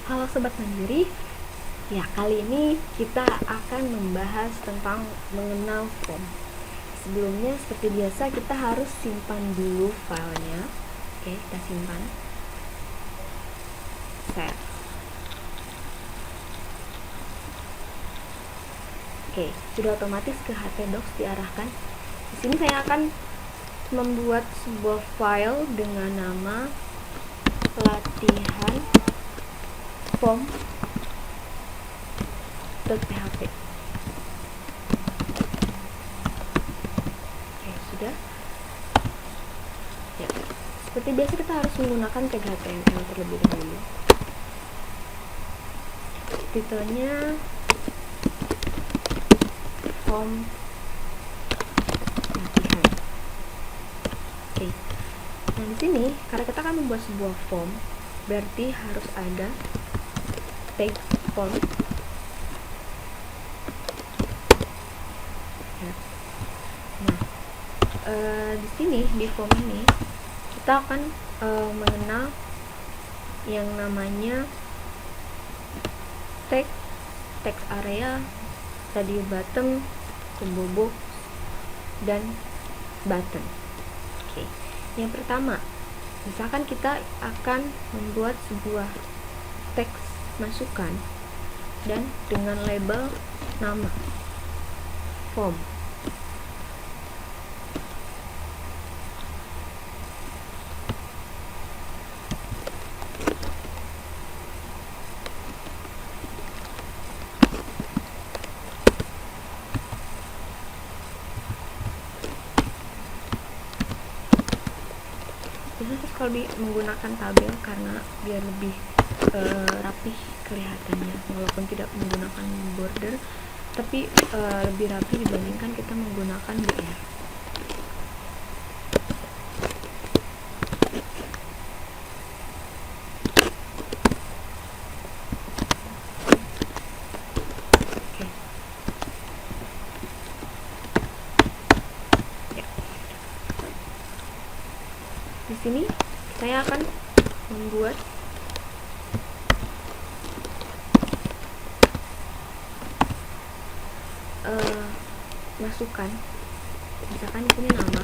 Halo Sobat Mandiri, ya kali ini kita akan membahas tentang mengenal form. Sebelumnya seperti biasa kita harus simpan dulu filenya. Oke, kita simpan. Save. Oke, sudah otomatis ke htdocs diarahkan. Di sini saya akan membuat sebuah file dengan nama latihan form.php. Oke, sudah. Ya, seperti biasa kita harus menggunakan tag HTML terlebih dahulu. Titelnya form latihan. Oke. Nah, di sini karena kita akan membuat sebuah form, berarti harus ada tag form. Nah, di sini di form ini kita akan mengenal yang namanya text area, radio button, combo box, dan button. Oke. Yang pertama, misalkan kita akan membuat sebuah teks masukan dan dengan label nama form. Biasanya kalau menggunakan tabel karena biar lebih rapih kelihatannya, walaupun tidak menggunakan border, tapi lebih rapi dibandingkan kita menggunakan BR. Oke. Ya. Di sini saya akan membuat masukan, misalkan di sini nama.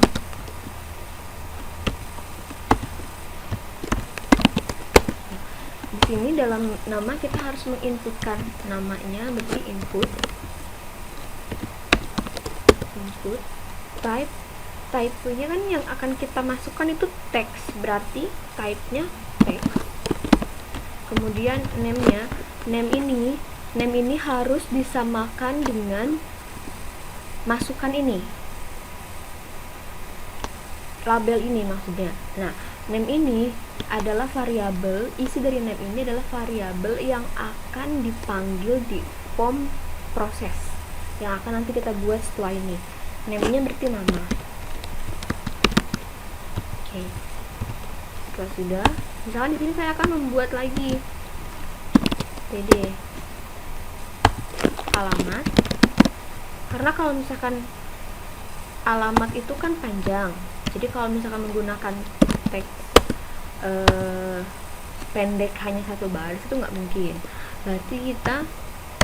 Di sini dalam nama kita harus menginputkan namanya, berarti input type-nya kan yang akan kita masukkan itu teks, berarti type-nya teks. Kemudian name-nya, name ini harus disamakan dengan masukan ini, label ini maksudnya. Nah, name ini adalah variabel, isi dari name ini adalah variabel yang akan dipanggil di form proses yang akan nanti kita buat setelah ini. Name-nya berarti nama. Oke. Setelah sudah, misalkan di sini saya akan membuat lagi td alamat, karena kalau misalkan alamat itu kan panjang, jadi kalau misalkan menggunakan teks pendek hanya satu baris itu nggak mungkin. Berarti kita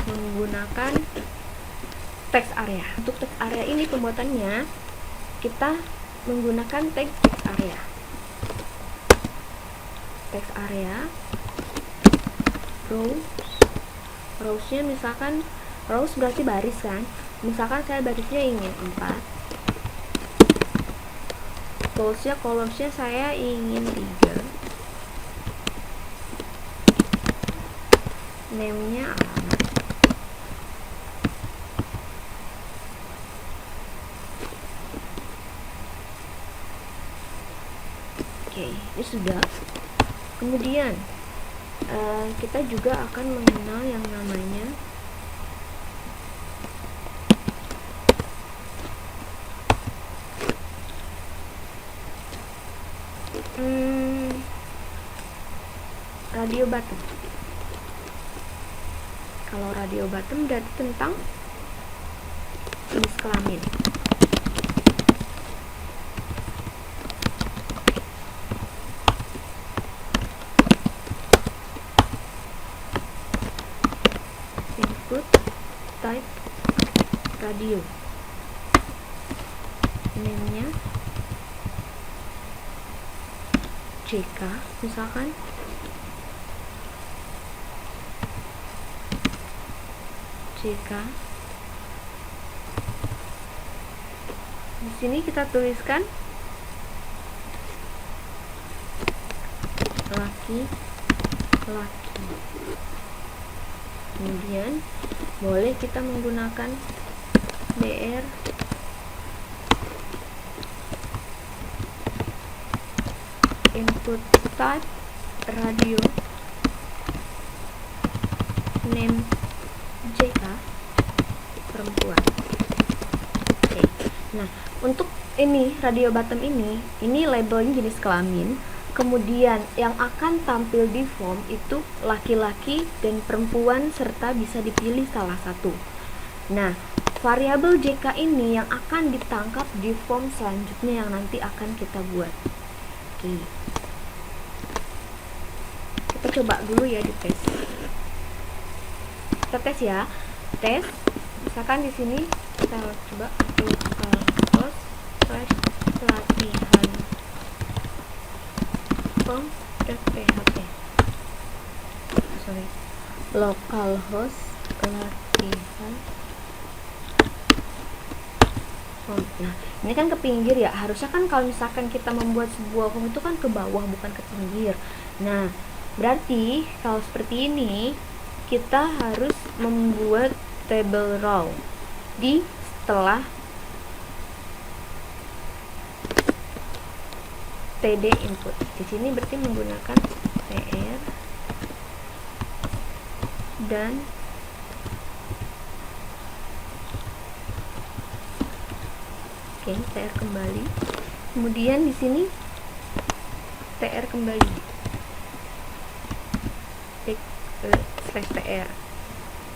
menggunakan text area. Untuk text area ini pembuatannya kita menggunakan tag text area. Text area rows-nya misalkan rows berarti baris kan. Misalkan saya barisnya ingin 4, columns-nya saya ingin 3, name-nya alamat. Oke, ini sudah. Kemudian kita juga akan mengenal yang namanya radio button. Kalau radio button berarti tentang jenis kelamin. type radio, name-nya JK misalkan. JK. Di sini kita tuliskan laki-laki. Kemudian boleh kita menggunakan DR input type radio, name JK, perempuan. Oke. Nah, untuk ini radio bottom ini labelnya jenis kelamin. Kemudian yang akan tampil di form itu laki-laki dan perempuan serta bisa dipilih salah satu. Nah, variabel JK ini yang akan ditangkap di form selanjutnya yang nanti akan kita buat. Oke. Kita coba dulu ya di tes. Kita tes ya. Tes. Misalkan di sini kita coba localhost /latihan form.php. Sorry. Localhost latihan form. Nah, ini kan ke pinggir ya. Harusnya kan kalau misalkan kita membuat sebuah form itu kan ke bawah bukan ke pinggir. Nah, berarti kalau seperti ini kita harus membuat table row di setelah td input. Di sini berarti menggunakan tr dan tr kembali. Kemudian di sini tr kembali. Slash tr.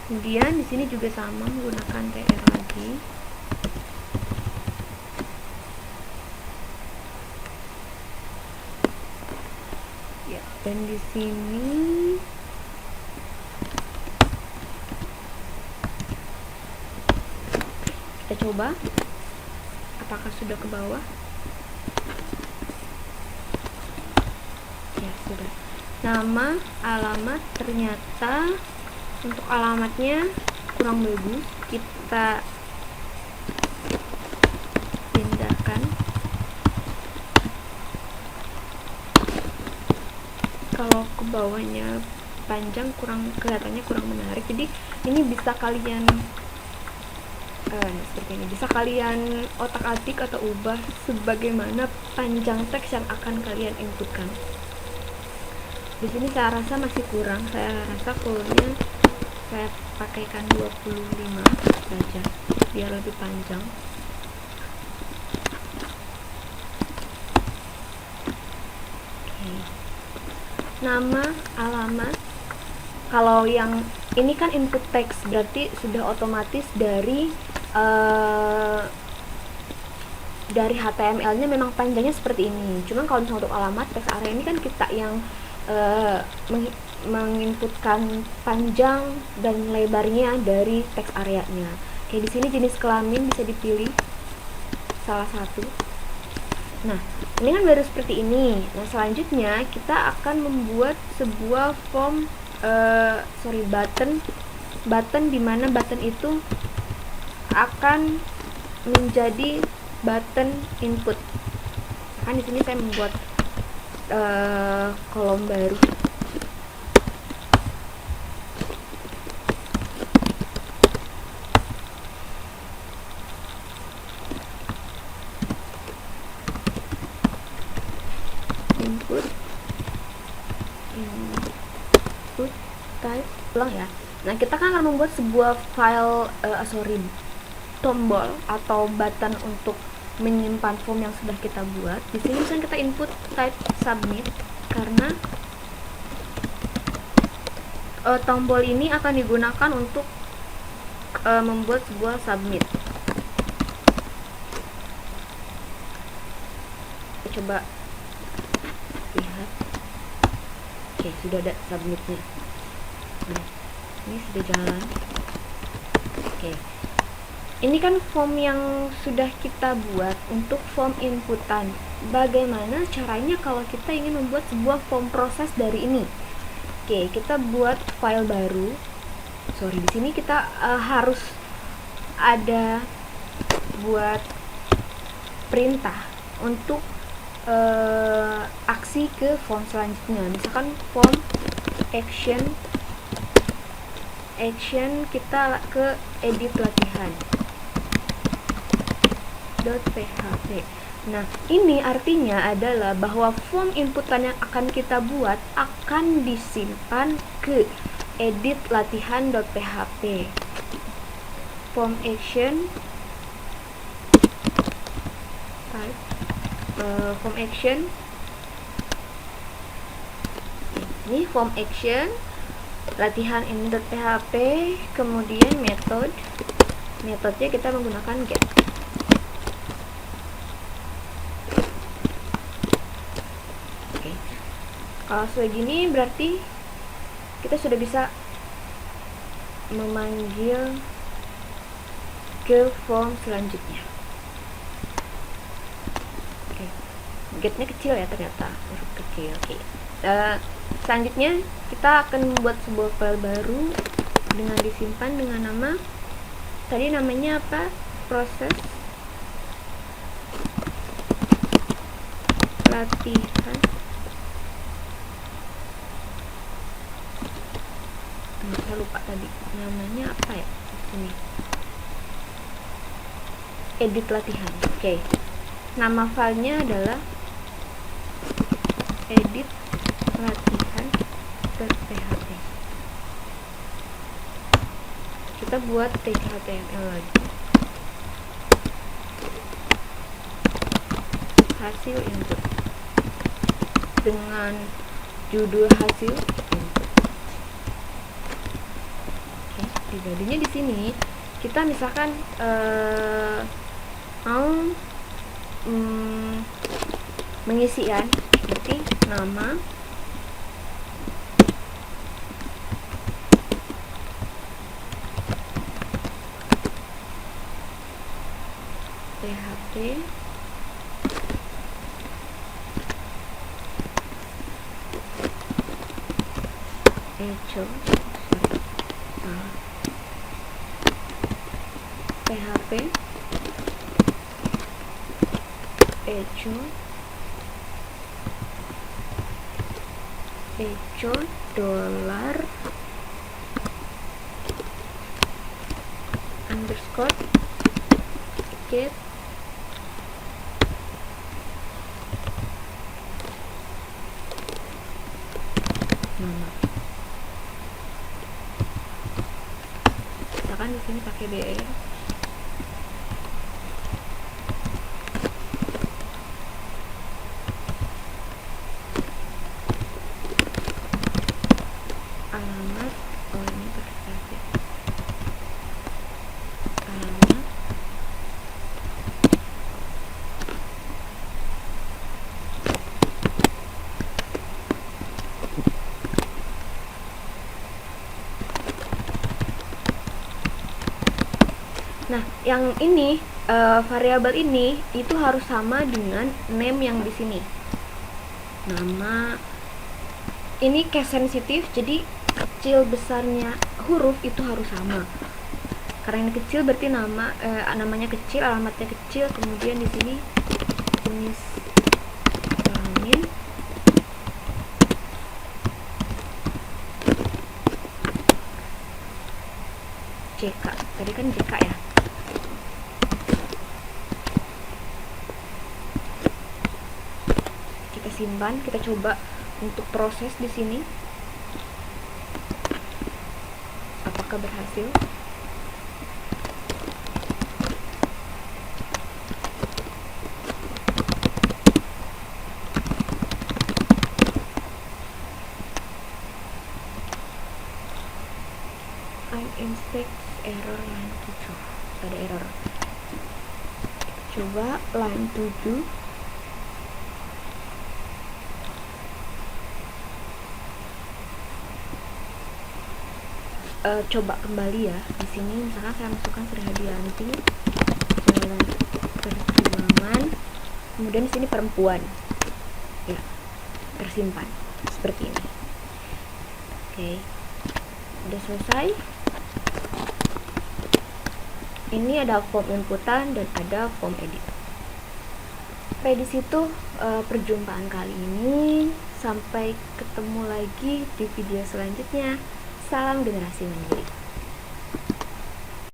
Kemudian di sini juga sama menggunakan tr lagi. Ya, dan di sini kita coba apakah sudah ke bawah. Ya, sudah. Nama, alamat, ternyata untuk alamatnya kurang bagus, kita pindahkan. Kalau ke bawahnya panjang kelihatannya kurang menarik, jadi ini bisa kalian seperti ini, bisa kalian otak-atik atau ubah sebagaimana panjang teks yang akan kalian inputkan. Di sini saya rasa masih kurang, saya rasa fullnya saya pakaikan 25 saja biar lebih panjang. Oke. Nama, alamat. Kalau yang ini kan input teks, berarti sudah otomatis dari HTML-nya memang panjangnya seperti ini. Cuman kalau misalnya untuk alamat teks area ini kan kita yang menginputkan panjang dan lebarnya dari teks areanya. Kayak di sini jenis kelamin bisa dipilih salah satu. Nah, ini kan baru seperti ini. Nah, selanjutnya kita akan membuat sebuah form button di mana button itu akan menjadi button input. Kan di sini saya membuat kolom baru. Input type ulang ya. Nah, kita kan akan membuat sebuah file tombol atau button untuk menyimpan form yang sudah kita buat. Di sini misalnya kita input type submit karena tombol ini akan digunakan untuk membuat sebuah submit. Kita coba lihat. Oke, sudah ada submitnya. Nah, ini sudah jalan. Oke, ini kan form yang sudah kita buat untuk form inputan. Bagaimana caranya kalau kita ingin membuat sebuah form proses dari ini? Oke, kita buat file baru. Di sini kita harus ada buat perintah untuk aksi ke form selanjutnya. Misalkan form action kita ke edit latihan .php. Nah, ini artinya adalah bahwa form inputan yang akan kita buat akan disimpan ke edit latihan.php. Form action form action ini form action latihan ini.php, kemudian metodenya kita menggunakan get. Oke. Kalau seperti gini berarti kita sudah bisa memanggil ke form selanjutnya. Oke. Getnya kecil ya, ternyata huruf kecil. Oke. Selanjutnya kita akan membuat sebuah file baru dengan disimpan dengan nama, tadi namanya apa? Proses latihan. Saya lupa tadi namanya apa ya? Ini edit latihan. Oke. Nama filenya adalah edit latihan.php. Kita buat tag HTML lagi. Hasil input dengan judul hasil input. Oke, jadinya di sini kita misalkan mau mengisian, berarti nama PHP echo PHP echo dollar underscore get nama. Misalkan di sini pakai BR. Alamat, oh ini pakai saja. Alamat Nah, yang ini variabel ini itu harus sama dengan name yang di sini. Nama ini case sensitif, jadi kecil besarnya huruf itu harus sama. Karena ini kecil berarti namanya kecil, alamatnya kecil, kemudian di sini jenis kelamin JK. Tadi kan JK ya. Kita simpan, kita coba untuk proses di sini. Apakah berhasil? Inspect error line 7. Ada error. Coba line 7. coba kembali ya. Di sini misalkan saya masukkan Sri Hadianti, jalan perjuangan, kemudian di sini perempuan, ya, tersimpan seperti ini. Oke, udah selesai. Ini ada form inputan dan ada form edit. Sampai di situ perjumpaan kali ini. Sampai ketemu lagi di video selanjutnya. Salam generasi mandiri.